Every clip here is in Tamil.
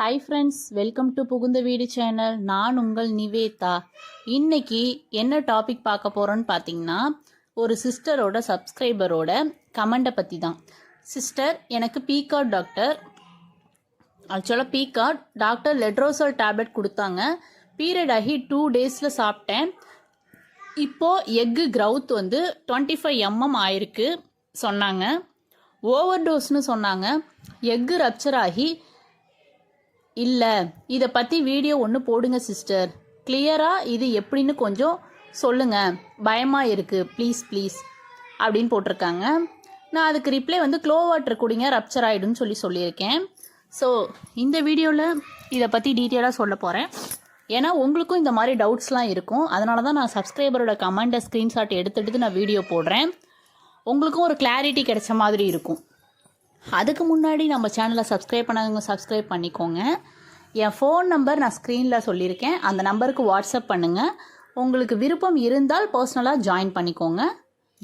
ஹாய் ஃப்ரெண்ட்ஸ், வெல்கம் டு புகுந்த வீடு சேனல். நான் உங்கள் நிவேதா. இன்னைக்கு என்ன டாபிக் பார்க்க போகிறோன்னு பார்த்தீங்கன்னா, ஒரு சிஸ்டரோட சப்ஸ்கிரைபரோட கமெண்ட்டை பற்றி தான். சிஸ்டர், எனக்கு பீகார்ட் டாக்டர் லெட்ரோசல் டேப்லெட் கொடுத்தாங்க. பீரியட் ஆகி 2 டேஸில் சாப்பிட்டேன். இப்போது எக்கு க்ரௌத் 25 mm ஆயிருக்கு சொன்னாங்க. ஓவர் டோஸ்னு சொன்னாங்க. எக்கு ரப்சர் ஆகி இல்லை, இதை பற்றி வீடியோ ஒன்று போடுங்க சிஸ்டர், கிளியராக இது எப்படின்னு கொஞ்சம் சொல்லுங்கள், பயமாக இருக்குது, ப்ளீஸ் அப்படின்னு போட்டிருக்காங்க. நான் அதுக்கு ரிப்ளை க்ளோ வாட்டர் குடிங்க, ரப்சர் ஆகிடுன்னு சொல்லியிருக்கேன். ஸோ இந்த வீடியோவில் இதை பற்றி டீட்டெயிலாக சொல்ல போகிறேன். ஏன்னா உங்களுக்கும் இந்த மாதிரி டவுட்ஸ்லாம் இருக்கும். அதனால தான் நான் சப்ஸ்கிரைபரோட கமெண்ட்டை ஸ்க்ரீன்ஷாட் எடுத்துகிட்டு நான் வீடியோ போடுறேன். உங்களுக்கும் ஒரு கிளாரிட்டி கிடைச்ச மாதிரி இருக்கும். அதுக்கு முன்னாடி நம்ம சேனலை சப்ஸ்கிரைப் பண்ணாதவங்க சப்ஸ்கிரைப் பண்ணிக்கோங்க. என் ஃபோன் நம்பர் நான் ஸ்க்ரீனில் சொல்லியிருக்கேன். அந்த நம்பருக்கு வாட்ஸ்அப் பண்ணுங்கள். உங்களுக்கு விருப்பம் இருந்தால் பர்சனலாக ஜாயின் பண்ணிக்கோங்க.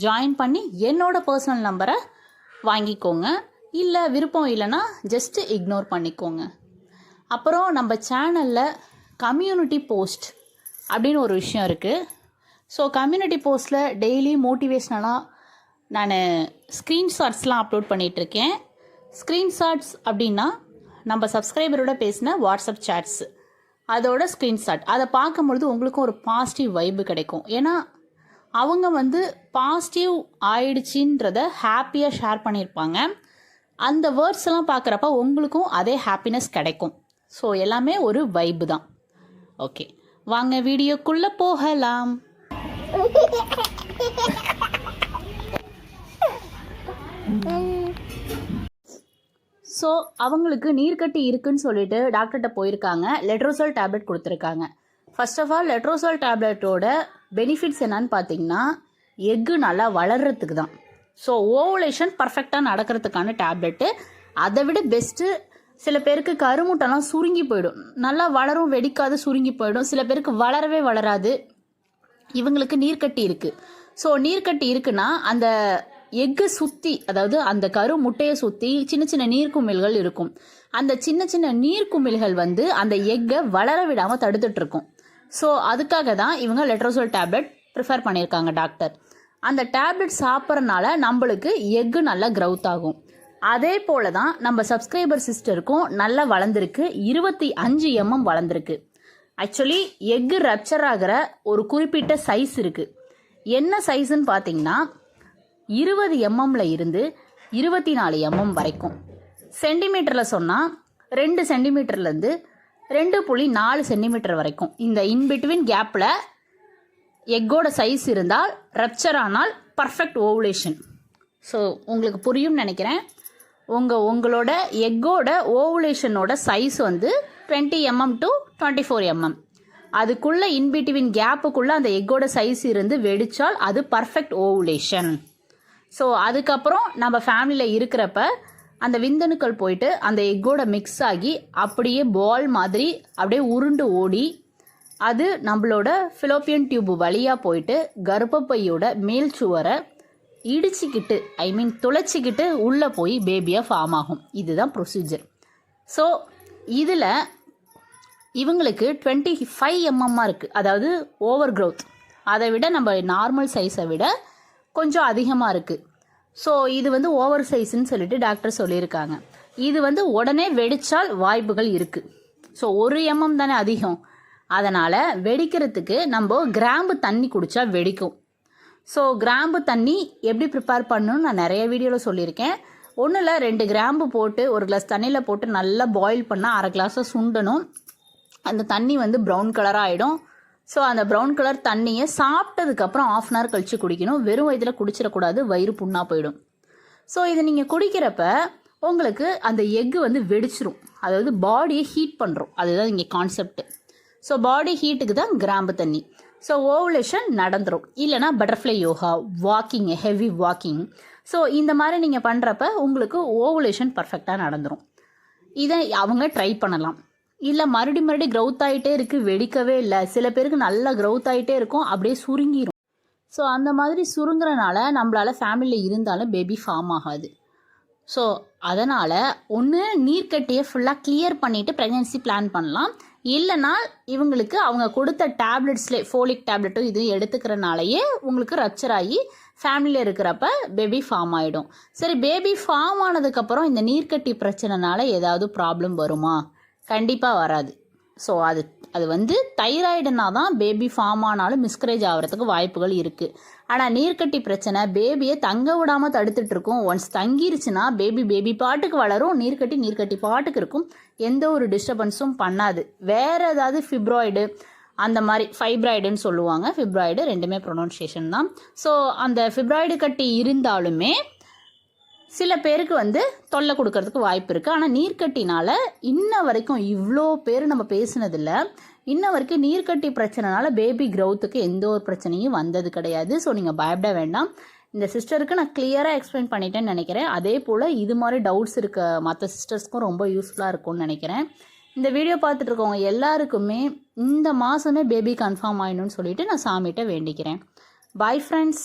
ஜாயின் பண்ணி என்னோட பர்சனல் நம்பரை வாங்கிக்கோங்க. இல்லை விருப்பம் இல்லைன்னா ஜஸ்ட்டு இக்னோர் பண்ணிக்கோங்க. அப்புறம் நம்ம சேனலில் கம்யூனிட்டி போஸ்ட் அப்படின்னு ஒரு விஷயம் இருக்குது. ஸோ கம்யூனிட்டி போஸ்ட்டில் டெய்லி மோட்டிவேஷ்னலாக நான் ஸ்க்ரீன்ஷாட்ஸ்லாம் அப்லோட் பண்ணிகிட்ருக்கேன். ஸ்க்ரீன்ஷாட்ஸ் அப்படின்னா நம்ம சப்ஸ்கிரைபரோட பேசின வாட்ஸ்அப் சேட்ஸ், அதோட ஸ்க்ரீன்ஷாட். அதை பார்க்கும்பொழுது உங்களுக்கும் ஒரு பாசிட்டிவ் வைப்பு கிடைக்கும். ஏன்னா அவங்க பாசிட்டிவ் ஆயிடுச்சின்றத ஹாப்பியாக ஷேர் பண்ணியிருப்பாங்க. அந்த வேர்ட்ஸ் எல்லாம் பார்க்குறப்ப உங்களுக்கும் அதே ஹாப்பினஸ் கிடைக்கும். ஸோ எல்லாமே ஒரு வைப்பு தான். ஓகே, வாங்க வீடியோக்குள்ளே போகலாம். ஸோ அவங்களுக்கு நீர்க்கட்டி இருக்குன்னு சொல்லிட்டு டாக்டர்கிட்ட போயிருக்காங்க. லெட்ரோசல் டேப்லெட் கொடுத்துருக்காங்க. ஃபர்ஸ்ட் ஆஃப் ஆல் லெட்ரோசல் டேப்லெட்டோட பெனிஃபிட்ஸ் என்னன்னு பார்த்தீங்கன்னா, எக்கு நல்லா வளர்கிறதுக்கு தான். ஸோ ஓவுலேஷன் பர்ஃபெக்டாக நடக்கிறதுக்கான டேப்லெட்டு. அதை விட பெஸ்ட்டு, சில பேருக்கு கருமுட்டெல்லாம் சுருங்கி போயிடும். நல்லா வளரும், வெடிக்காது, சுருங்கி போயிடும். சில பேருக்கு வளரவே வளராது. இவங்களுக்கு நீர்க்கட்டி இருக்குது. ஸோ நீர்க்கட்டி இருக்குன்னா அந்த எக்கை சுற்றி, அதாவது அந்த கரு முட்டையை சுற்றி சின்ன சின்ன நீர்க்குமிழ்கள் இருக்கும். அந்த சின்ன சின்ன நீர்க்குமிழ்கள் அந்த எக்கை வளர விடாமல் தடுத்துட்ருக்கும். ஸோ அதுக்காக தான் இவங்க லெட்ரோசல் டேப்லெட் ப்ரிஃபர் பண்ணியிருக்காங்க டாக்டர். அந்த டேப்லெட் சாப்பிட்றதுனால நம்மளுக்கு எக்கு நல்லா க்ரௌத் ஆகும். அதே போல தான் நம்ம சப்ஸ்கிரைபர் சிஸ்டருக்கும் நல்லா வளர்ந்துருக்கு. 25 mm வளர்ந்துருக்கு. ஆக்சுவலி எக்கு ரப்சர் ஆகிற ஒரு குறிப்பிட்ட சைஸ் இருக்குது. என்ன சைஸுன்னு பார்த்தீங்கன்னா 20 mmல இருந்து 24 mm வரைக்கும். சென்டிமீட்டரில் சொன்னால் 2 சென்டிமீட்டர்லேருந்து 2.4 சென்டிமீட்டர் வரைக்கும். இந்த இன்பிட்வீன் கேப்பில் எக்கோட சைஸ் இருந்தால், ரப்சர் ஆனால் பர்ஃபெக்ட் ஓவுலேஷன். ஸோ உங்களுக்கு புரியும்னு நினைக்கிறேன். உங்களோட எக்கோட ஓவுலேஷனோட சைஸ் 20 mm to 24 mm. அதுக்குள்ளே இன்பிட்வீன் கேப்புக்குள்ளே அந்த எக்கோட சைஸ் இருந்து வெடித்தால் அது பர்ஃபெக்ட் ஓவுலேஷன். ஸோ அதுக்கப்புறம் நம்ம ஃபேமிலியில் இருக்கிறப்ப அந்த விந்தணுக்கள் போயிட்டு அந்த எக்கோட மிக்ஸ் ஆகி அப்படியே பால் மாதிரி அப்படியே உருண்டு ஓடி அது நம்மளோட ஃபிலோப்பியன் டியூப் வழியாக போயிட்டு கர்ப்பப்பையோட மேல் சுவரை இடிச்சிக்கிட்டு, துளைச்சிக்கிட்டு உள்ளே போய் பேபியாக ஃபார்ம் ஆகும். இதுதான் ப்ரொசீஜர். ஸோ இதில் இவங்களுக்கு 25 mm இருக்குது. அதாவது ஓவர் க்ரோத். அதை விட நம்ம நார்மல் சைஸை விட கொஞ்சம் அதிகமாக இருக்குது. ஸோ இது ஓவர் சைஸ்ன்னு சொல்லிட்டு டாக்டர் சொல்லியிருக்காங்க. இது உடனே வெடித்தால் வாய்ப்புகள் இருக்குது. ஸோ 1 mm தானே அதிகம். அதனால் வெடிக்கிறதுக்கு நம்ம கிராம்பு தண்ணி குடித்தா வெடிக்கும். ஸோ கிராம்பு தண்ணி எப்படி ப்ரிப்பேர் பண்ணணும்னு நான் நிறைய வீடியோவில் சொல்லியிருக்கேன். ஒன்றும் இல்லை, 2 கிராம்பு போட்டு 1 கிளாஸ் தண்ணியில் போட்டு நல்லா பாயில் பண்ணால் 1/2 கிளாஸை சுண்டணும். அந்த தண்ணி ப்ரௌன் கலராக ஆகிடும். ஸோ அந்த ப்ரௌன் கலர் தண்ணியை சாப்பிட்டதுக்கப்புறம் 1/2 hour கழித்து குடிக்கணும். வெறும் வயிற்றில் குடிச்சிடக்கூடாது, வயிறு புண்ணாக போயிடும். ஸோ இதை நீங்கள் குடிக்கிறப்ப உங்களுக்கு அந்த எக்கு வெடிச்சிரும். அதாவது பாடியை ஹீட் பண்ணுறோம். அதுதான் இங்கே கான்செப்ட். ஸோ பாடி ஹீட்டுக்கு தான் கிராம்பு தண்ணி. ஸோ ஓவுலேஷன் நடந்துடும். இல்லைனா butterfly yoga, walking, heavy walking. So இந்த மாதிரி நீங்கள் பண்ணுறப்ப உங்களுக்கு ஓவுலேஷன் பர்ஃபெக்டாக நடந்துடும். இதை அவங்க ட்ரை பண்ணலாம். இல்லை மறுபடி க்ரௌத் ஆகிட்டே இருக்குது, வெடிக்கவே இல்லை. சில பேருக்கு நல்லா க்ரௌத் ஆகிட்டே இருக்கும், அப்படியே சுருங்கிடும். ஸோ அந்த மாதிரி சுருங்குறனால நம்மளால் ஃபேமிலியில் இருந்தாலும் பேபி ஃபார்ம் ஆகாது. ஸோ அதனால் ஒன்று நீர்க்கட்டியை ஃபுல்லாக கிளியர் பண்ணிவிட்டு ப்ரெக்னென்சி பிளான் பண்ணலாம். இல்லைனா இவங்களுக்கு அவங்க கொடுத்த டேப்லெட்ஸ்லேயே ஃபோலிக் டேப்லெட்டும் இதுவும் எடுத்துக்கிறனாலேயே உங்களுக்கு ரப்சர் ஆகி ஃபேமிலியில் இருக்கிறப்ப பேபி ஃபார்ம் ஆகிடும். சரி, பேபி ஃபார்ம் ஆனதுக்கப்புறம் இந்த நீர்க்கட்டி பிரச்சனைனால ஏதாவது ப்ராப்ளம் வருமா? கண்டிப்பாக வராது. ஸோ அது வந்து தைராய்டுனா தான் பேபி ஃபார்ம் ஆனாலும் மிஸ்கரேஜ் ஆகிறதுக்கு வாய்ப்புகள் இருக்குது. ஆனால் நீர்க்கட்டி பிரச்சனை பேபியை தங்க விடாமல் தடுத்துட்டு இருக்கும். ஒன்ஸ் தங்கிருச்சுன்னா பேபி பாட்டுக்கு வளரும், நீர்க்கட்டி பாட்டுக்கு இருக்கும், எந்த ஒரு டிஸ்டர்பன்ஸும் பண்ணாது. வேறு ஏதாவது ஃபிப்ராய்டு அந்த மாதிரி ஃபைப்ராய்டுன்னு சொல்லுவாங்க, ஃபிப்ராய்டு ரெண்டுமே ப்ரொனவுன்சியேஷன் தான். ஸோ அந்த ஃபிப்ராய்டு கட்டி இருந்தாலுமே சில பேருக்கு வந்து தொல்லை கொடுக்கறதுக்கு வாய்ப்பு இருக்குது. ஆனால் நீர்க்கட்டினால் இன்ன வரைக்கும் இவ்வளோ பேர் நம்ம பேசினதில்ல, இன்ன வரைக்கும் நீர்க்கட்டி பிரச்சனைனால பேபி க்ரௌத்துக்கு எந்த ஒரு பிரச்சனையும் வந்தது கிடையாது. ஸோ நீங்கள் பயப்பட வேண்டாம். இந்த சிஸ்டருக்கு நான் கிளியராக எக்ஸ்பிளைன் பண்ணிட்டேன்னு நினைக்கிறேன். அதே போல் இது மாதிரி டவுட்ஸ் இருக்க மற்ற சிஸ்டர்ஸ்க்கும் ரொம்ப யூஸ்ஃபுல்லாக இருக்கும்னு நினைக்கிறேன். இந்த வீடியோ பார்த்துட்டு இருக்கவங்க எல்லாருக்குமே இந்த மாதமே பேபி கன்ஃபார்ம் ஆயிடணும்னு சொல்லிட்டு நான் சாமிகிட்ட வேண்டிக்கிறேன். Bye friends.